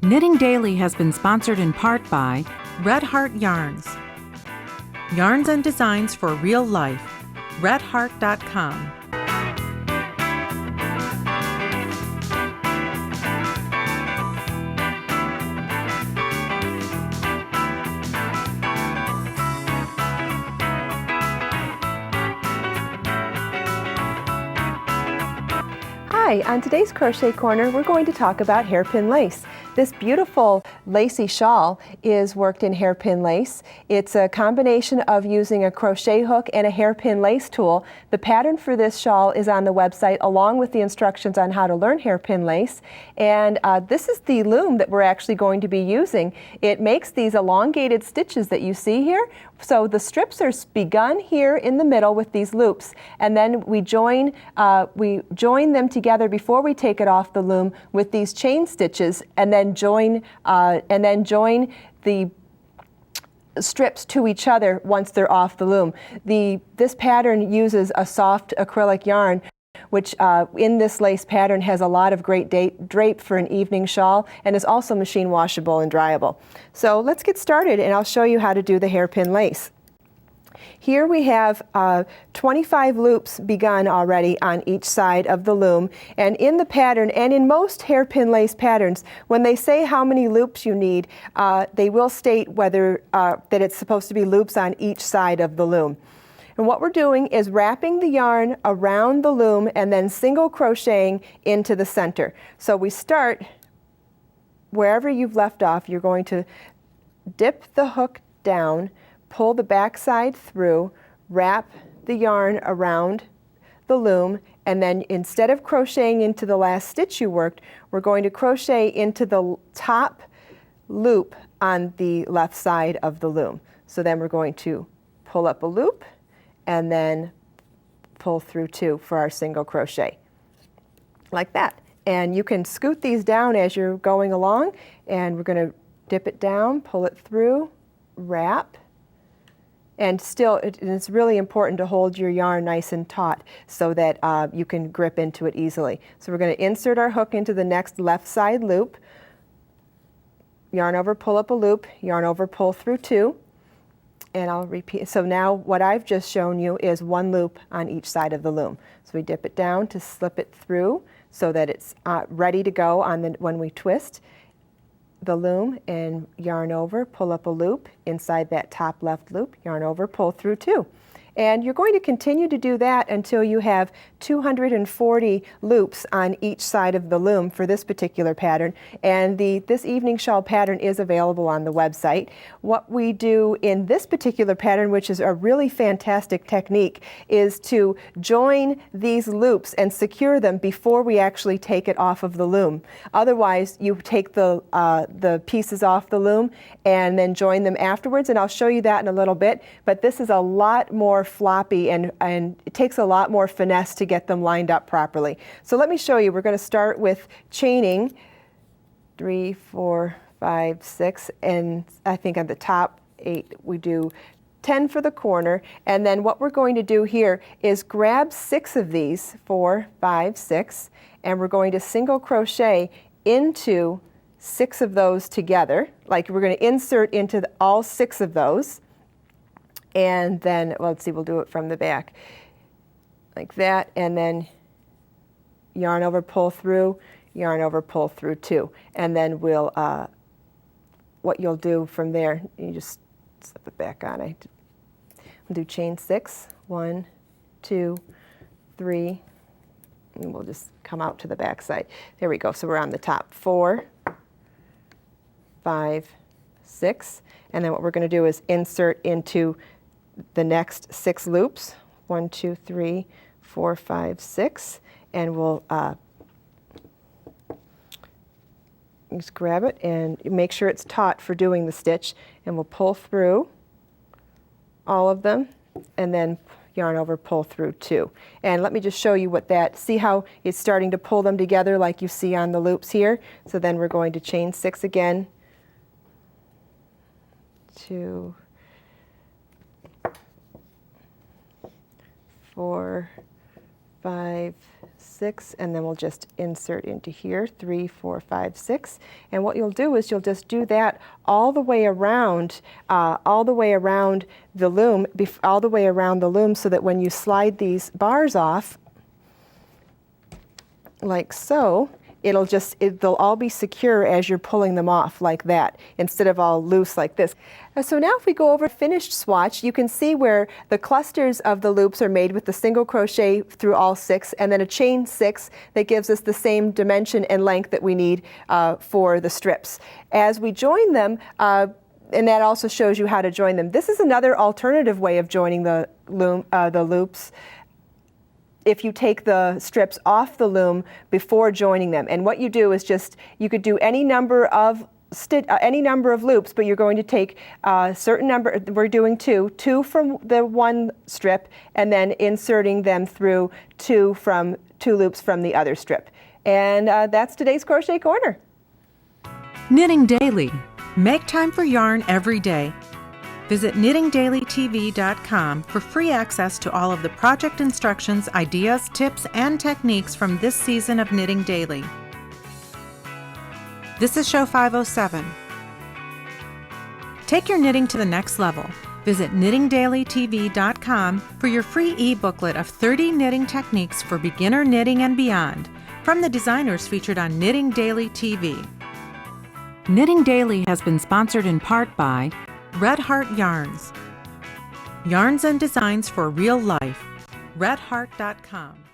Knitting Daily has been sponsored in part by Red Heart Yarns. Yarns and designs for real life. redheart.com. Hi, on today's Crochet Corner, we're going to talk about hairpin lace. This beautiful lacy shawl is worked in hairpin lace. It's a combination of using a crochet hook and a hairpin lace tool. The pattern for this shawl is on the website along with the instructions on how to learn hairpin lace. And this is the loom that we're actually going to be using. It makes these elongated stitches that you see here. So the strips are begun here in the middle with these loops, and then we join them together before we take it off the loom with these chain stitches, and then join the strips to each other once they're off the loom. This pattern uses a soft acrylic yarn, which in this lace pattern has a lot of great drape for an evening shawl and is also machine washable and dryable. So let's get started and I'll show you how to do the hairpin lace. Here we have 25 loops begun already on each side of the loom, and in the pattern and in most hairpin lace patterns, when they say how many loops you need, they will state whether that it's supposed to be loops on each side of the loom. And what we're doing is wrapping the yarn around the loom and then single crocheting into the center. So we start wherever you've left off. You're going to dip the hook down, pull the back side through, wrap the yarn around the loom, and then instead of crocheting into the last stitch you worked, we're going to crochet into the top loop on the left side of the loom. So then we're going to pull up a loop and then pull through two for our single crochet, like that. And you can scoot these down as you're going along, and we're going to dip it down, pull it through, wrap, and still it's really important to hold your yarn nice and taut so that you can grip into it easily. So we're going to insert our hook into the next left side loop, yarn over, pull up a loop, yarn over, pull through two, and I'll repeat. So now what I've just shown you is one loop on each side of the loom. So we dip it down to slip it through so that it's ready to go when we twist the loom, and yarn over, pull up a loop inside that top left loop, yarn over, pull through two. And you're going to continue to do that until you have 240 loops on each side of the loom for this particular pattern. And this evening shawl pattern is available on the website. What we do in this particular pattern, which is a really fantastic technique, is to join these loops and secure them before we actually take it off of the loom. Otherwise, you take the pieces off the loom and then join them afterwards, and I'll show you that in a little bit. But this is a lot more floppy, and it takes a lot more finesse to get them lined up properly. So let me show you. We're going to start with chaining 3, 4, 5, 6, and I think on the top 8 we do 10 for the corner. And then what we're going to do here is grab 6 of these, 4, 5, 6, and we're going to single crochet into 6 of those together. Like we're going to insert into all 6 of those. And then, well, let's see, we'll do it from the back like that, and then yarn over, pull through, yarn over, pull through two. And then we'll, what you'll do from there, you just slip it back on. We'll do chain 6, 1, 2, 3, and we'll just come out to the back side. There we go, so we're on the top. 4, 5, 6, and then what we're going to do is insert into the next 6 loops, 1, 2, 3, 4, 5, 6, and we'll just grab it and make sure it's taut for doing the stitch, and we'll pull through all of them and then yarn over, pull through 2. And let me just show you what that, see how it's starting to pull them together like you see on the loops here. So then we're going to chain 6 again, 2, 4, 5, 6, and then we'll just insert into here 3, 4, 5, 6. And what you'll do is you'll just do that all the way around the loom, all the way around the loom, so that when you slide these bars off, like so, they'll all be secure as you're pulling them off like that, instead of all loose like this. So now if we go over finished swatch, you can see where the clusters of the loops are made with the single crochet through all 6, and then a chain 6 that gives us the same dimension and length that we need for the strips. As we join them, and that also shows you how to join them. This is another alternative way of joining the loops. If you take the strips off the loom before joining them, and what you do is you could do any number of loops, but you're going to take a certain number. We're doing two from the one strip, and then inserting them through two loops from the other strip. And that's today's Crochet Corner. Knitting Daily. Make time for yarn every day. Visit knittingdailytv.com for free access to all of the project instructions, ideas, tips, and techniques from this season of Knitting Daily. This is show 507. Take your knitting to the next level. Visit knittingdailytv.com for your free e-booklet of 30 knitting techniques for beginner knitting and beyond from the designers featured on Knitting Daily TV. Knitting Daily has been sponsored in part by Red Heart Yarns. Yarns and designs for real life. redheart.com